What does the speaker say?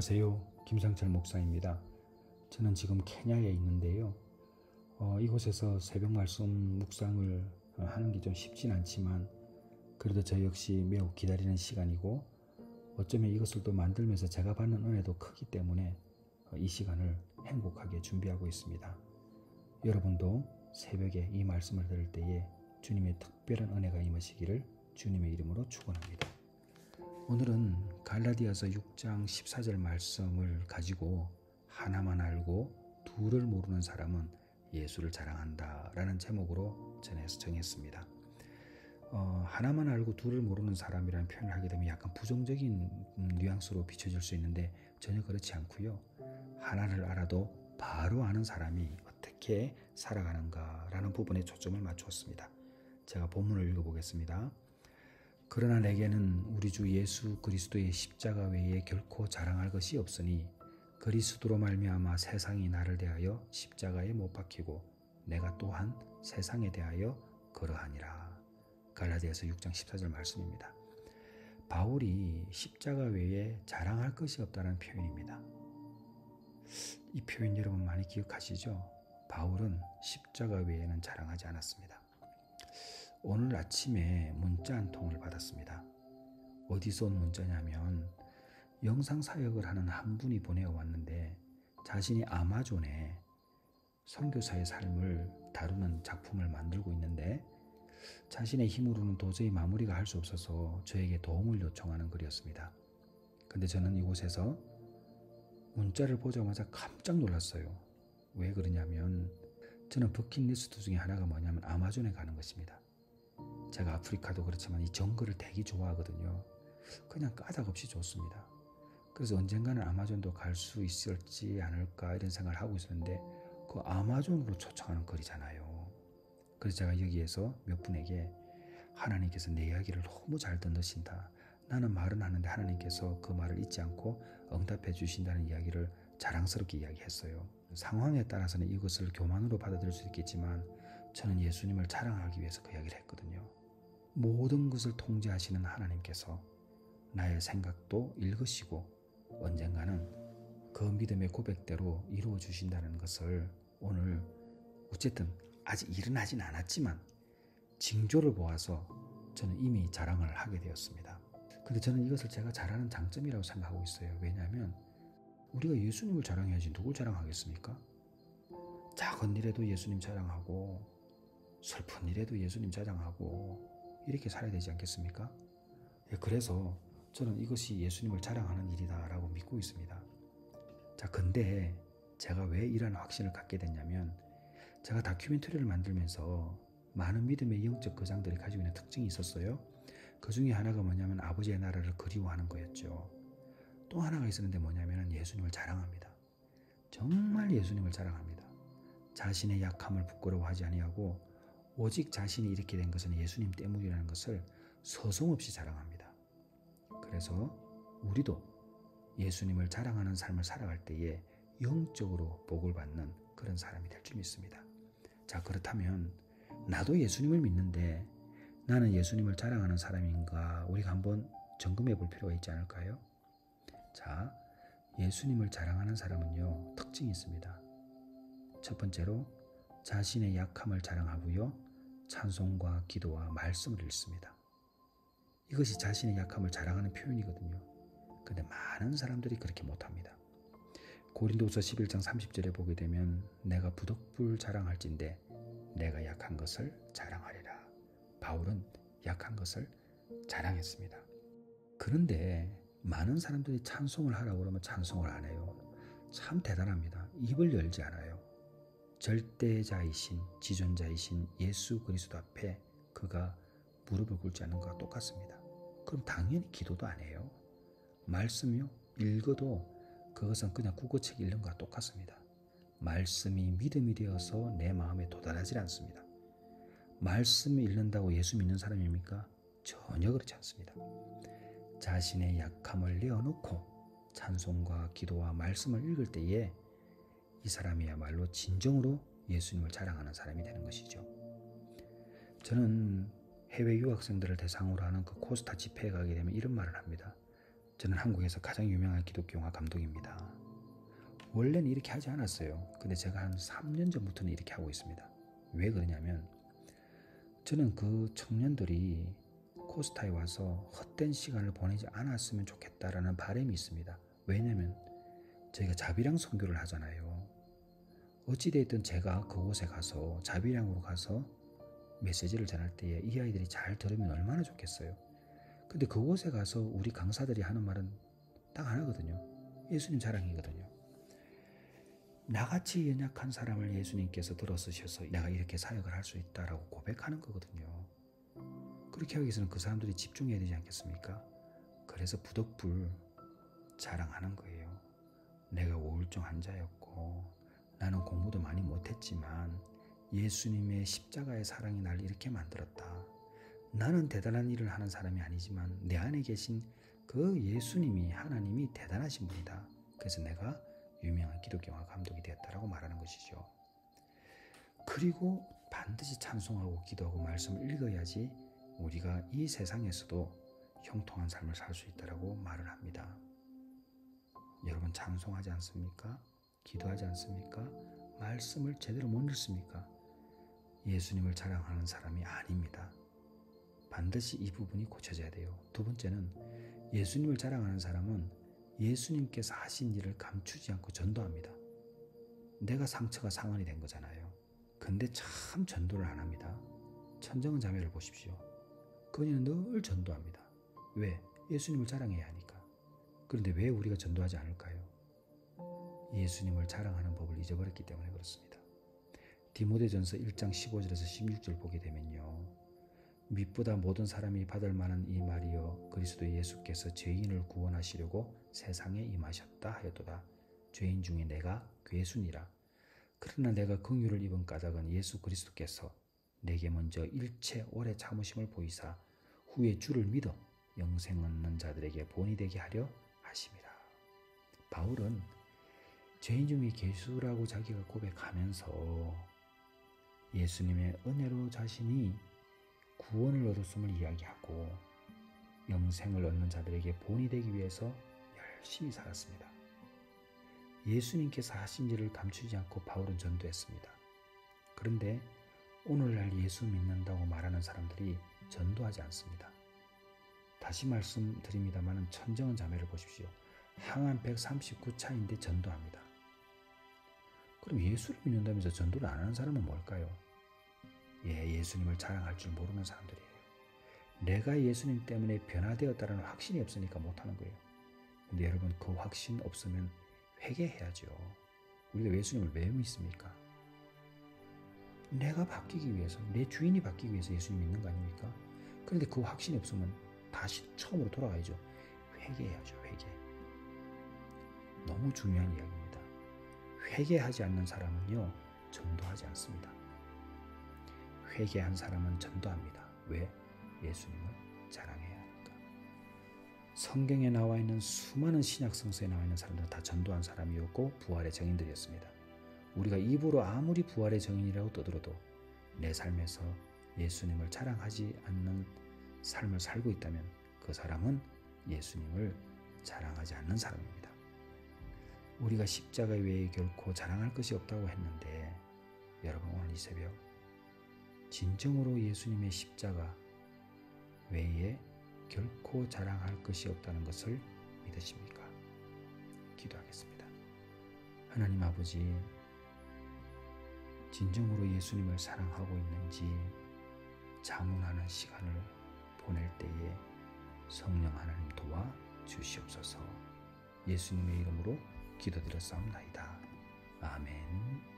안녕하세요. 김상철 목사입니다. 저는 지금 케냐에 있는데요. 이곳에서 새벽 말씀 묵상을 하는 게 좀 쉽진 않지만 그래도 저 역시 매우 기다리는 시간이고 어쩌면 이것을 또 만들면서 제가 받는 은혜도 크기 때문에 이 시간을 행복하게 준비하고 있습니다. 여러분도 새벽에 이 말씀을 들을 때에 주님의 특별한 은혜가 임하시기를 주님의 이름으로 축원합니다. 오늘은 갈라디아서 6장 14절 말씀을 가지고 하나만 알고 둘을 모르는 사람은 예수를 자랑한다 라는 제목으로 전해서 정했습니다. 하나만 알고 둘을 모르는 사람이라는 표현을 하게 되면 약간 부정적인 뉘앙스로 비춰질 수 있는데 전혀 그렇지 않고요. 하나를 알아도 바로 아는 사람이 어떻게 살아가는가 라는 부분에 초점을 맞추었습니다. 제가 본문을 읽어보겠습니다. 그러나 내게는 우리 주 예수 그리스도의 십자가 외에 결코 자랑할 것이 없으니 그리스도로 말미암아 세상이 나를 대하여 십자가에 못 박히고 내가 또한 세상에 대하여 그러하니라. 갈라디아서 6장 14절 말씀입니다. 바울이 십자가 외에 자랑할 것이 없다는 표현입니다. 이 표현 여러분 많이 기억하시죠? 바울은 십자가 외에는 자랑하지 않았습니다. 오늘 아침에 문자 한 통을 받았습니다. 어디서 온 문자냐면 영상 사역을 하는 한 분이 보내왔는데 자신이 아마존에 선교사의 삶을 다루는 작품을 만들고 있는데 자신의 힘으로는 도저히 마무리가 할 수 없어서 저에게 도움을 요청하는 글이었습니다. 근데 저는 이곳에서 문자를 보자마자 깜짝 놀랐어요. 왜 그러냐면 저는 버킷리스트 중에 하나가 뭐냐면 아마존에 가는 것입니다. 제가 아프리카도 그렇지만 이 정글을 되게 좋아하거든요. 그냥 까닭없이 좋습니다. 그래서 언젠가는 아마존도 갈 수 있을지 않을까 이런 생각을 하고 있었는데 그 아마존으로 초청하는 글이잖아요. 그래서 제가 여기에서 몇 분에게 하나님께서 내 이야기를 너무 잘 듣는다. 나는 말은 하는데 하나님께서 그 말을 잊지 않고 응답해 주신다는 이야기를 자랑스럽게 이야기했어요. 상황에 따라서는 이것을 교만으로 받아들일 수 있겠지만 저는 예수님을 자랑하기 위해서 그 이야기를 했거든요. 모든 것을 통제하시는 하나님께서 나의 생각도 읽으시고 언젠가는 그 믿음의 고백대로 이루어 주신다는 것을 오늘 어쨌든 아직 일어나진 않았지만 징조를 보아서 저는 이미 자랑을 하게 되었습니다. 근데 저는 이것을 제가 잘하는 장점이라고 생각하고 있어요. 왜냐하면 우리가 예수님을 자랑해야지 누굴 자랑하겠습니까? 작은 일에도 예수님 자랑하고 슬픈 일에도 예수님 자랑하고 이렇게 살아야 되지 않겠습니까? 그래서 저는 이것이 예수님을 자랑하는 일이다라고 믿고 있습니다. 자, 근데 제가 왜 이런 확신을 갖게 됐냐면 제가 다큐멘터리를 만들면서 많은 믿음의 영적 거장들이 가지고 있는 특징이 있었어요. 그 중에 하나가 뭐냐면 아버지의 나라를 그리워하는 거였죠. 또 하나가 있었는데 뭐냐면 예수님을 자랑합니다. 정말 예수님을 자랑합니다. 자신의 약함을 부끄러워하지 아니하고 오직 자신이 이렇게 된 것은 예수님 때문이라는 것을 서슴없이 자랑합니다. 그래서 우리도 예수님을 자랑하는 삶을 살아갈 때에 영적으로 복을 받는 그런 사람이 될 줄 믿습니다. 자, 그렇다면 나도 예수님을 믿는데 나는 예수님을 자랑하는 사람인가 우리가 한번 점검해 볼 필요가 있지 않을까요? 자, 예수님을 자랑하는 사람은요 특징이 있습니다. 첫 번째로 자신의 약함을 자랑하고요 찬송과 기도와 말씀을 읽습니다. 이것이 자신의 약함을 자랑하는 표현이거든요. 근데 많은 사람들이 그렇게 못합니다. 고린도후서 11장 30절에 보게 되면 내가 부득불 자랑할진대 내가 약한 것을 자랑하리라. 바울은 약한 것을 자랑했습니다. 그런데 많은 사람들이 찬송을 하라고 그러면 찬송을 안 해요. 참 대단합니다. 입을 열지 않아요. 절대자이신 지존자이신 예수 그리스도 앞에 그가 무릎을 꿇지 않는 것과 똑같습니다. 그럼 당연히 기도도 안 해요. 말씀이요 읽어도 그것은 그냥 국어책 읽는 것과 똑같습니다. 말씀이 믿음이 되어서 내 마음에 도달하지 않습니다. 말씀을 읽는다고 예수 믿는 사람입니까? 전혀 그렇지 않습니다. 자신의 약함을 내어놓고 찬송과 기도와 말씀을 읽을 때에 이 사람이야말로 진정으로 예수님을 자랑하는 사람이 되는 것이죠. 저는 해외 유학생들을 대상으로 하는 그 코스타 집회에 가게 되면 이런 말을 합니다. 저는 한국에서 가장 유명한 기독교 영화 감독입니다. 원래는 이렇게 하지 않았어요. 근데 제가 한 3년 전부터는 이렇게 하고 있습니다. 왜 그러냐면 저는 그 청년들이 코스타에 와서 헛된 시간을 보내지 않았으면 좋겠다라는 바람이 있습니다. 왜냐면 저희가 자비랑 선교를 하잖아요. 어찌되었든 제가 그곳에 가서 자비량으로 가서 메시지를 전할 때에 이 아이들이 잘 들으면 얼마나 좋겠어요. 근데 그곳에 가서 우리 강사들이 하는 말은 딱 하나거든요. 예수님 자랑이거든요. 나같이 연약한 사람을 예수님께서 들어쓰셔서 내가 이렇게 사역을 할 수 있다라고 고백하는 거거든요. 그렇게 하기 위해서는 그 사람들이 집중해야 되지 않겠습니까? 그래서 부득불 자랑하는 거예요. 내가 우울증 환자였고 나는 공부도 많이 못했지만 예수님의 십자가의 사랑이 날 이렇게 만들었다. 나는 대단한 일을 하는 사람이 아니지만 내 안에 계신 그 예수님이 하나님이 대단하신 분이다. 그래서 내가 유명한 기독교 영화 감독이 되었다라고 말하는 것이죠. 그리고 반드시 찬송하고 기도하고 말씀을 읽어야지 우리가 이 세상에서도 형통한 삶을 살 수 있다라고 말을 합니다. 여러분 찬송하지 않습니까? 기도하지 않습니까? 말씀을 제대로 못 읽습니까? 예수님을 자랑하는 사람이 아닙니다. 반드시 이 부분이 고쳐져야 돼요. 두 번째는 예수님을 자랑하는 사람은 예수님께서 하신 일을 감추지 않고 전도합니다. 내가 상처가 상흔이 된 거잖아요. 근데 참 전도를 안 합니다. 천정은 자매를 보십시오. 그녀는 늘 전도합니다. 왜? 예수님을 자랑해야 하니까. 그런데 왜 우리가 전도하지 않을까요? 예수님을 자랑하는 법을 잊어버렸기 때문에 그렇습니다. 디모데전서 1장 15절에서 16절 보게 되면요. 밑보다 모든 사람이 받을 만한 이 말이요 그리스도 예수께서 죄인을 구원하시려고 세상에 임하셨다 하였도다. 죄인 중에 내가 괴순이라. 그러나 내가 긍휼을 입은 까닭은 예수 그리스도께서 내게 먼저 일체 오래 참으심을 보이사 후에 주를 믿어 영생 얻는 자들에게 본이 되게 하려 하심이라. 바울은 죄인 중에 괴수라고 자기가 고백하면서 예수님의 은혜로 자신이 구원을 얻었음을 이야기하고 영생을 얻는 자들에게 본이 되기 위해서 열심히 살았습니다. 예수님께서 하신 일을 감추지 않고 바울은 전도했습니다. 그런데 오늘날 예수 믿는다고 말하는 사람들이 전도하지 않습니다. 다시 말씀드립니다만 천정은 자매를 보십시오. 항암 139차인데 전도합니다. 그럼 예수를 믿는다면서 전도를 안 하는 사람은 뭘까요? 예수님을 자랑할 줄 모르는 사람들이에요. 내가 예수님 때문에 변화되었다는 확신이 없으니까 못하는 거예요. 근데 여러분 그 확신 없으면 회개해야죠. 우리가 예수님을 왜 믿습니까? 내가 바뀌기 위해서, 내 주인이 바뀌기 위해서 예수님 믿는 거 아닙니까? 그런데 그 확신이 없으면 다시 처음으로 돌아가야죠. 회개해야죠. 회개. 너무 중요한 이야기입니다. 회개하지 않는 사람은요 전도하지 않습니다. 회개한 사람은 전도합니다. 왜? 예수님을 자랑해야 하니까. 성경에 나와 있는 수많은 신약 성서에 나와 있는 사람들은 다 전도한 사람이었고 부활의 증인들이었습니다. 우리가 입으로 아무리 부활의 증인이라고 떠들어도 내 삶에서 예수님을 자랑하지 않는 삶을 살고 있다면 그 사람은 예수님을 자랑하지 않는 사람입니다. 우리가 십자가 외에 결코 자랑할 것이 없다고 했는데 여러분 오늘 이 새벽 진정으로 예수님의 십자가 외에 결코 자랑할 것이 없다는 것을 믿으십니까? 기도하겠습니다. 하나님 아버지, 진정으로 예수님을 사랑하고 있는지 자문하는 시간을 보낼 때에 성령 하나님 도와 주시옵소서. 예수님의 이름으로 기도드렸사옵나이다. 아멘.